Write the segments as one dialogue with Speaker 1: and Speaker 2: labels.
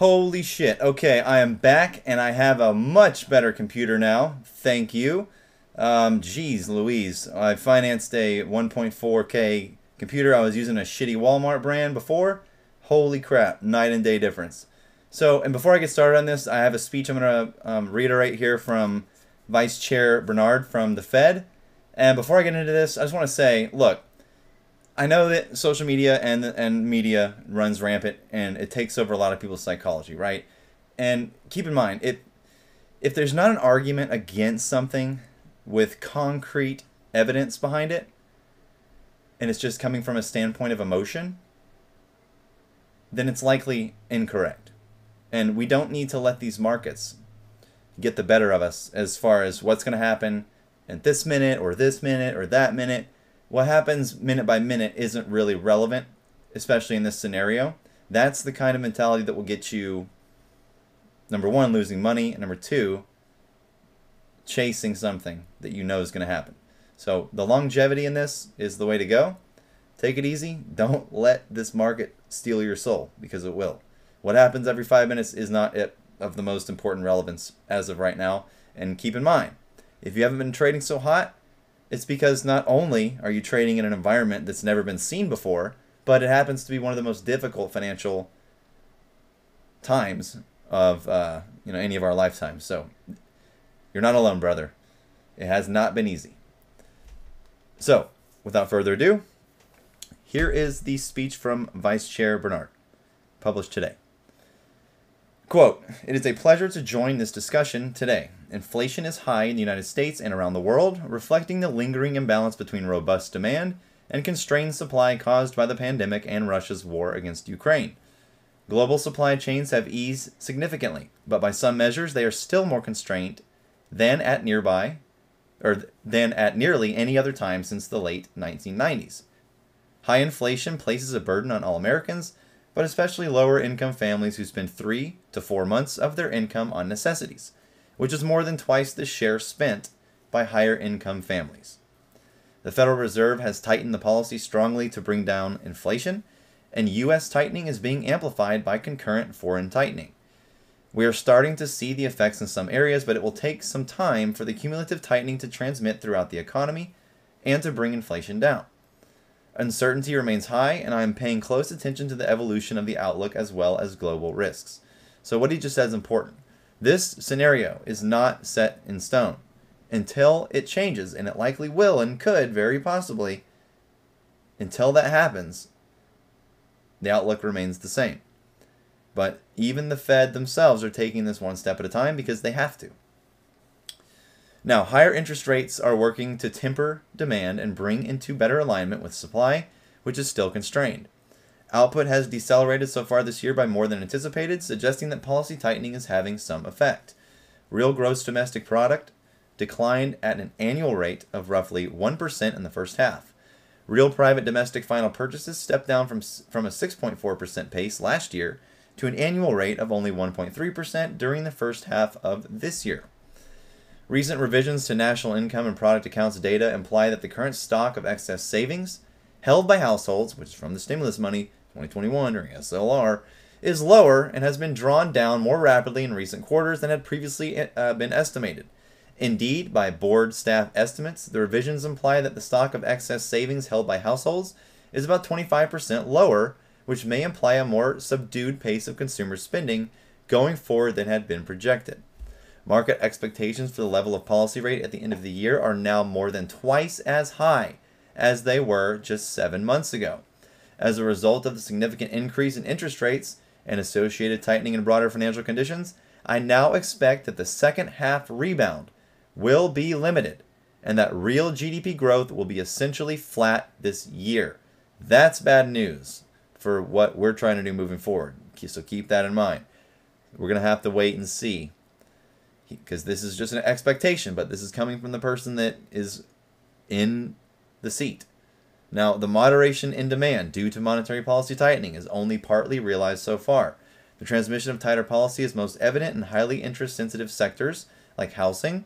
Speaker 1: Holy shit. Okay, I am back and I have a much better computer now. Thank you. Geez Louise. I financed a 1.4K computer. I was using a shitty Walmart brand before. Holy crap. Night and day difference. So, and before I get started on this, I have a speech I'm going to reiterate here from Vice Chair Brainard from the Fed. And before I get into this, I just want to say, look, I know that social media and media runs rampant and it takes over a lot of people's psychology, right? And keep in mind, if there's not an argument against something with concrete evidence behind it, and it's just coming from a standpoint of emotion, then it's likely incorrect. And we don't need to let these markets get the better of us as far as what's going to happen at this minute or that minute. What happens minute by minute isn't really relevant, especially in this scenario. That's the kind of mentality that will get you, number one, losing money, and number two, chasing something that you know is going to happen. So the longevity in this is the way to go. Take it easy. Don't let this market steal your soul, because it will. What happens every 5 minutes is not of the most important relevance as of right now. And keep in mind, if you haven't been trading so hot, it's because not only are you trading in an environment that's never been seen before, but it happens to be one of the most difficult financial times of any of our lifetimes. So you're not alone, brother. It has not been easy. So without further ado, here is the speech from Vice Chair Brainard, published today. Quote, "It is a pleasure to join this discussion today. Inflation is high in the United States and around the world, reflecting the lingering imbalance between robust demand and constrained supply caused by the pandemic and Russia's war against Ukraine. Global supply chains have eased significantly, but by some measures they are still more constrained than at nearly any other time since the late 1990s. High inflation places a burden on all Americans, but especially lower income families who spend 3 to 4 months of their income on necessities, which is more than twice the share spent by higher income families. The Federal Reserve has tightened the policy strongly to bring down inflation, and U.S. tightening is being amplified by concurrent foreign tightening. We are starting to see the effects in some areas, but it will take some time for the cumulative tightening to transmit throughout the economy and to bring inflation down. Uncertainty remains high, and I am paying close attention to the evolution of the outlook as well as global risks." So what he just said is important. This scenario is not set in stone until it changes, and it likely will and could very possibly. Until that happens, the outlook remains the same. But even the Fed themselves are taking this one step at a time because they have to. Now, higher interest rates are working to temper demand and bring into better alignment with supply, which is still constrained. Output has decelerated so far this year by more than anticipated, suggesting that policy tightening is having some effect. Real gross domestic product declined at an annual rate of roughly 1% in the first half. Real private domestic final purchases stepped down from a 6.4% pace last year to an annual rate of only 1.3% during the first half of this year. Recent revisions to national income and product accounts data imply that the current stock of excess savings held by households, which is from the stimulus money 2021 or SLR, is lower and has been drawn down more rapidly in recent quarters than had previously been estimated. Indeed, by board staff estimates, the revisions imply that the stock of excess savings held by households is about 25% lower, which may imply a more subdued pace of consumer spending going forward than had been projected. Market expectations for the level of policy rate at the end of the year are now more than twice as high as they were just 7 months ago. As a result of the significant increase in interest rates and associated tightening in broader financial conditions, I now expect that the second half rebound will be limited and that real GDP growth will be essentially flat this year. That's bad news for what we're trying to do moving forward. So keep that in mind. We're going to have to wait and see, because this is just an expectation, but this is coming from the person that is in the seat. Now, the moderation in demand due to monetary policy tightening is only partly realized so far. The transmission of tighter policy is most evident in highly interest-sensitive sectors like housing,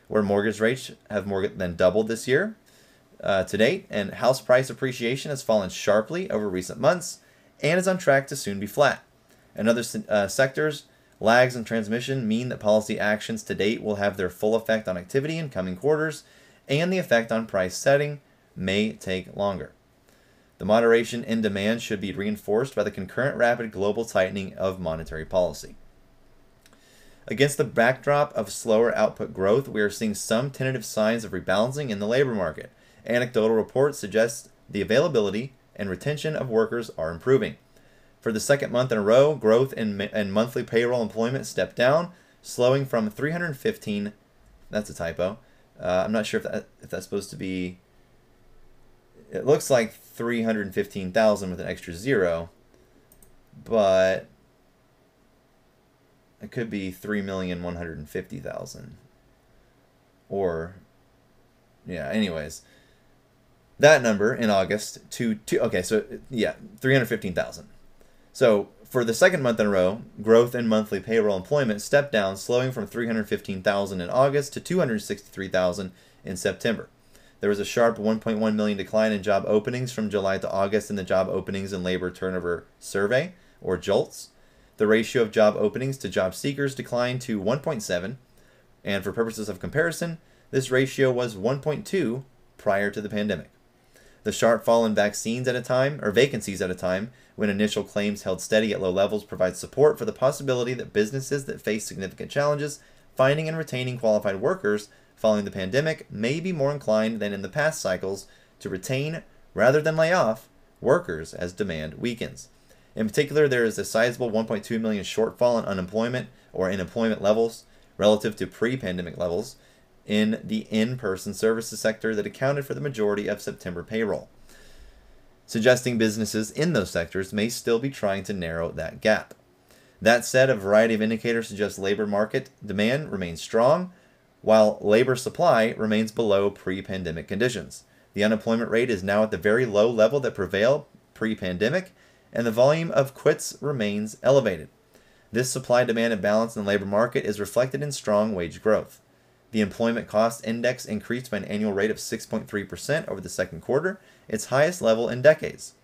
Speaker 1: where mortgage rates have more than doubled this year to date, and house price appreciation has fallen sharply over recent months and is on track to soon be flat. In other sectors, lags in transmission mean that policy actions to date will have their full effect on activity in coming quarters, and the effect on price setting may take longer. The moderation in demand should be reinforced by the concurrent rapid global tightening of monetary policy. Against the backdrop of slower output growth, we are seeing some tentative signs of rebalancing in the labor market. Anecdotal reports suggest the availability and retention of workers are improving. For the second month in a row, growth in monthly payroll employment stepped down, slowing from 315. That's a typo. I'm not sure if that's supposed to be. It looks like 315,000 with an extra zero, but it could be 3,150,000. Or, yeah. Anyways, that number in August okay. So yeah, 315,000. So for the second month in a row, growth in monthly payroll employment stepped down, slowing from 315,000 in August to 263,000 in September. There was a sharp 1.1 million decline in job openings from July to August in the Job Openings and Labor Turnover Survey, or JOLTS. The ratio of job openings to job seekers declined to 1.7, and for purposes of comparison, this ratio was 1.2 prior to the pandemic. The sharp fall in vacancies at a time, when initial claims held steady at low levels, provides support for the possibility that businesses that face significant challenges finding and retaining qualified workers following the pandemic may be more inclined than in the past cycles to retain, rather than lay off, workers as demand weakens. In particular, there is a sizable 1.2 million shortfall in unemployment or in employment levels relative to pre-pandemic levels in the in-person services sector that accounted for the majority of September payroll, suggesting businesses in those sectors may still be trying to narrow that gap. That said, a variety of indicators suggest labor market demand remains strong, while labor supply remains below pre-pandemic conditions. The unemployment rate is now at the very low level that prevailed pre-pandemic, and the volume of quits remains elevated. This supply-demand imbalance in the labor market is reflected in strong wage growth. The Employment Cost Index increased by an annual rate of 6.3% over the second quarter, its highest level in decades.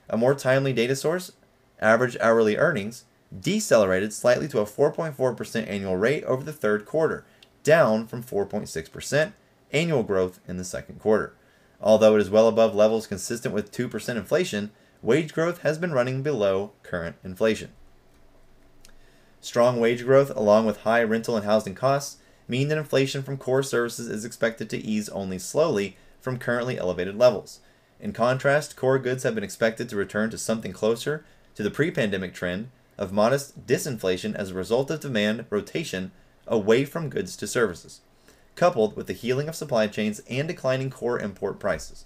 Speaker 1: A more timely data source, average hourly earnings, decelerated slightly to a 4.4% annual rate over the third quarter, down from 4.6% annual growth in the second quarter. Although it is well above levels consistent with 2% inflation, wage growth has been running below current inflation. Strong wage growth, along with high rental and housing costs, mean that inflation from core services is expected to ease only slowly from currently elevated levels. In contrast, core goods have been expected to return to something closer to the pre-pandemic trend of modest disinflation as a result of demand rotation away from goods to services, coupled with the healing of supply chains and declining core import prices.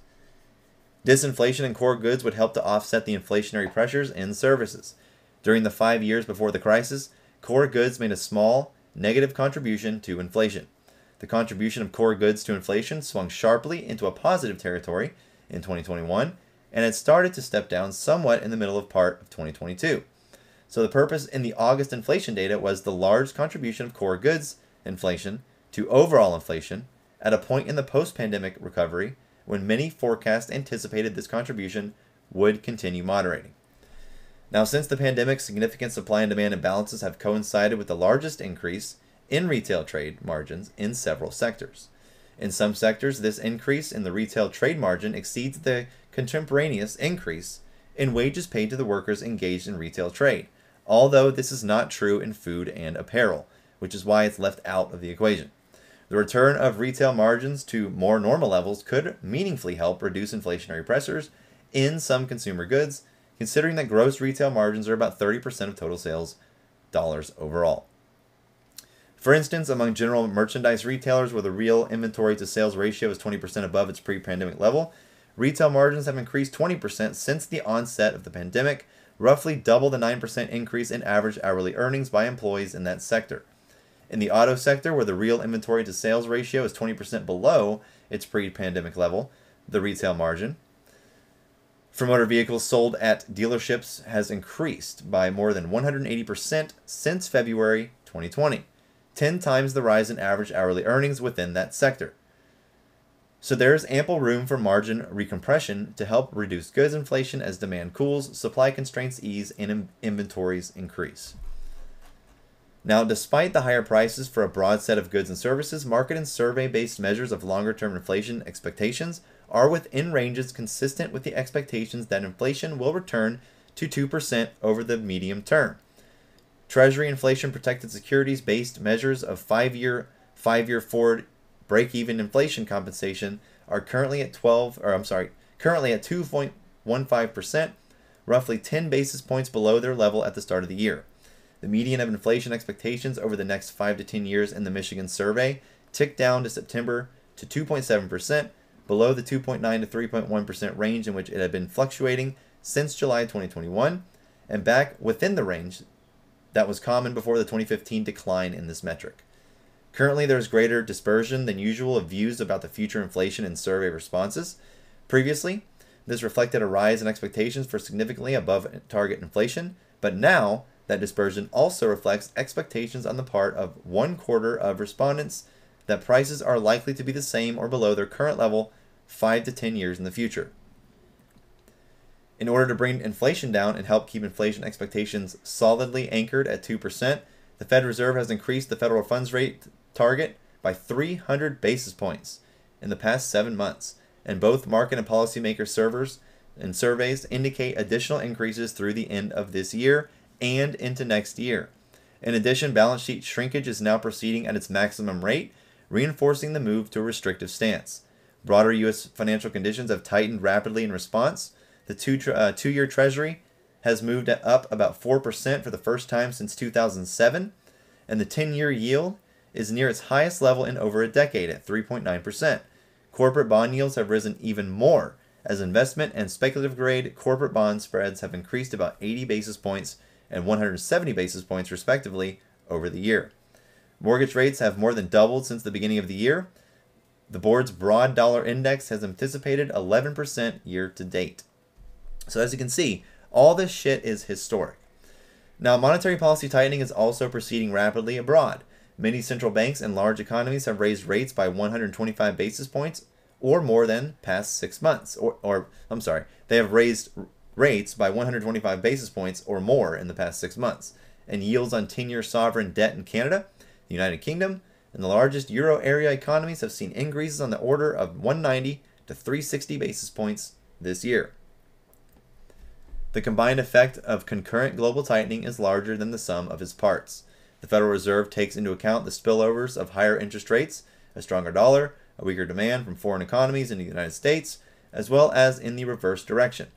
Speaker 1: Disinflation in core goods would help to offset the inflationary pressures in services. During the 5 years before the crisis, core goods made a small, negative contribution to inflation. The contribution of core goods to inflation swung sharply into a positive territory in 2021, and had started to step down somewhat in the middle of part of 2022. So the purpose in the August inflation data was the large contribution of core goods inflation to overall inflation at a point in the post-pandemic recovery when many forecasts anticipated this contribution would continue moderating. Now, since the pandemic, significant supply and demand imbalances have coincided with the largest increase in retail trade margins in several sectors. In some sectors, this increase in the retail trade margin exceeds the contemporaneous increase in wages paid to the workers engaged in retail trade, although this is not true in food and apparel, which is why it's left out of the equation. The return of retail margins to more normal levels could meaningfully help reduce inflationary pressures in some consumer goods, considering that gross retail margins are about 30% of total sales dollars overall. For instance, among general merchandise retailers where the real inventory to sales ratio is 20% above its pre-pandemic level, retail margins have increased 20% since the onset of the pandemic, roughly double the 9% increase in average hourly earnings by employees in that sector. In the auto sector, where the real inventory to sales ratio is 20% below its pre-pandemic level, the retail margin for motor vehicles sold at dealerships has increased by more than 180% since February 2020, 10 times the rise in average hourly earnings within that sector. So there is ample room for margin recompression to help reduce goods inflation as demand cools, supply constraints ease, and inventories increase. Now, despite the higher prices for a broad set of goods and services, market and survey-based measures of longer-term inflation expectations are within ranges consistent with the expectations that inflation will return to 2% over the medium term. Treasury inflation-protected securities-based measures of five-year forward break-even inflation compensation are currently at 2.15%, roughly 10 basis points below their level at the start of the year. The median of inflation expectations over the next 5 to 10 years in the Michigan survey ticked down to September to 2.7%, below the 2.9 to 3.1% range in which it had been fluctuating since July 2021, and back within the range that was common before the 2015 decline in this metric. Currently, there is greater dispersion than usual of views about the future inflation in survey responses. Previously, this reflected a rise in expectations for significantly above target inflation, but now that dispersion also reflects expectations on the part of 1/4 of respondents that prices are likely to be the same or below their current level 5 to 10 years in the future. In order to bring inflation down and help keep inflation expectations solidly anchored at 2%, the Fed Reserve has increased the federal funds rate target by 300 basis points in the past 7 months, and both market and policymaker surveys indicate additional increases through the end of this year and into next year. In addition, balance sheet shrinkage is now proceeding at its maximum rate, reinforcing the move to a restrictive stance. Broader U.S. financial conditions have tightened rapidly in response. The two-year Treasury has moved up about 4% for the first time since 2007, and the 10-year yield is near its highest level in over a decade at 3.9%. Corporate bond yields have risen even more, as investment and speculative-grade corporate bond spreads have increased about 80 basis points and 170 basis points respectively over the year. Mortgage rates have more than doubled since the beginning of the year. The board's broad dollar index has anticipated 11% year to date. So as you can see, all this shit is historic. Now, monetary policy tightening is also proceeding rapidly abroad. Many central banks and large economies have raised rates by 125 basis points or more than past 6 months. They have raised rates by 125 basis points or more in the past 6 months. And yields on 10-year sovereign debt in Canada, the United Kingdom, and the largest euro area economies have seen increases on the order of 190 to 360 basis points this year. The combined effect of concurrent global tightening is larger than the sum of its parts. The Federal Reserve takes into account the spillovers of higher interest rates, a stronger dollar, a weaker demand from foreign economies in the United States, as well as in the reverse direction.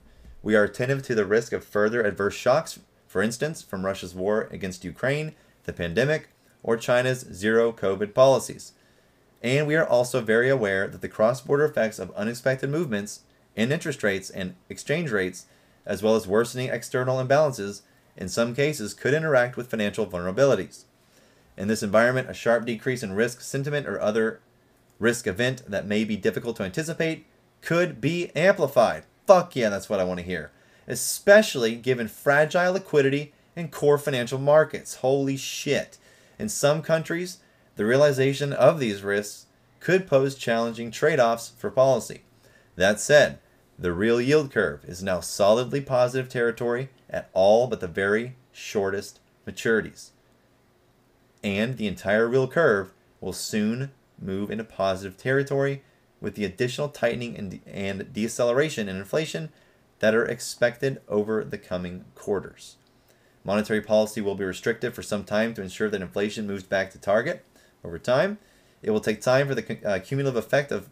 Speaker 1: We are attentive to the risk of further adverse shocks, for instance, from Russia's war against Ukraine, the pandemic, or China's zero-COVID policies. And we are also very aware that the cross-border effects of unexpected movements in interest rates and exchange rates, as well as worsening external imbalances, in some cases could interact with financial vulnerabilities. In this environment, a sharp decrease in risk sentiment or other risk event that may be difficult to anticipate could be amplified. Fuck yeah, that's what I want to hear. Especially given fragile liquidity in core financial markets. Holy shit. In some countries, the realization of these risks could pose challenging trade-offs for policy. That said, the real yield curve is now solidly positive territory at all but the very shortest maturities. And the entire real curve will soon move into positive territory with the additional tightening and deceleration in inflation that are expected over the coming quarters. Monetary policy will be restrictive for some time to ensure that inflation moves back to target. Over time, it will take time for the cumulative effect of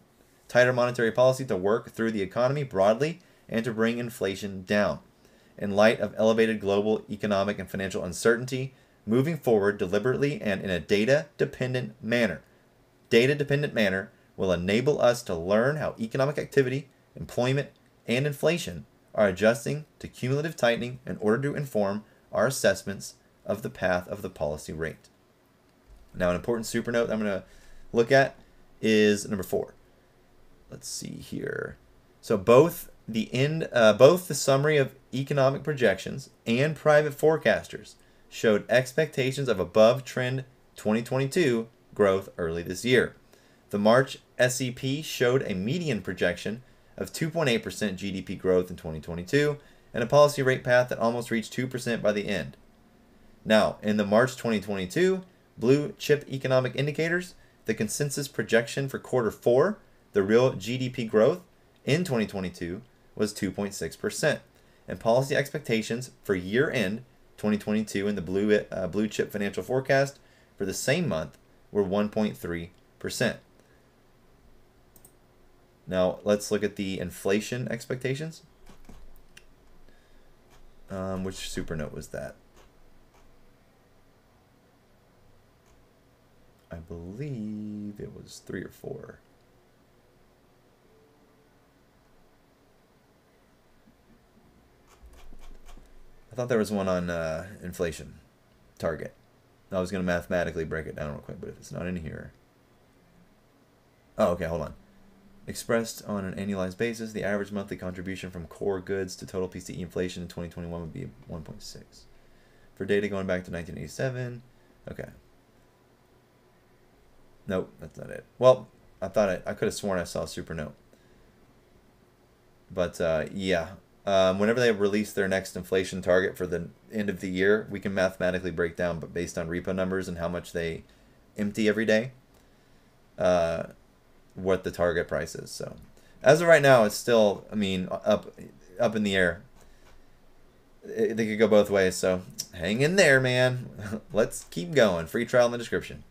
Speaker 1: tighter monetary policy to work through the economy broadly and to bring inflation down. In light of elevated global economic and financial uncertainty, moving forward deliberately and in a data-dependent manner will enable us to learn how economic activity, employment, and inflation are adjusting to cumulative tightening in order to inform our assessments of the path of the policy rate. Now, an important super note I'm going to look at is number 4. Let's see here. So both the summary of economic projections and private forecasters showed expectations of above trend 2022 growth early this year. The March SEP showed a median projection of 2.8% GDP growth in 2022 and a policy rate path that almost reached 2% by the end. Now, in the March 2022 blue chip economic indicators, the consensus projection for quarter 4, the real GDP growth in 2022 was 2.6%, and policy expectations for year-end 2022 in the blue chip financial forecast for the same month were 1.3%. Now, let's look at the inflation expectations. Which super note was that? I believe it was 3 or 4. I thought there was one on inflation target. I was going to mathematically break it down real quick, but if it's not in here. Oh, okay, hold on. Expressed on an annualized basis, the average monthly contribution from core goods to total PCE inflation in 2021 would be 1.6. For data going back to 1987, okay. Nope, that's not it. Well, I could have sworn I saw a super note. But yeah, whenever they release their next inflation target for the end of the year, we can mathematically break down, but based on repo numbers and how much they empty every day, what the target price is. So as of right now, it's still, I mean, up in the air. They could go both ways, so hang in there, man. Let's keep going. Free trial in the description.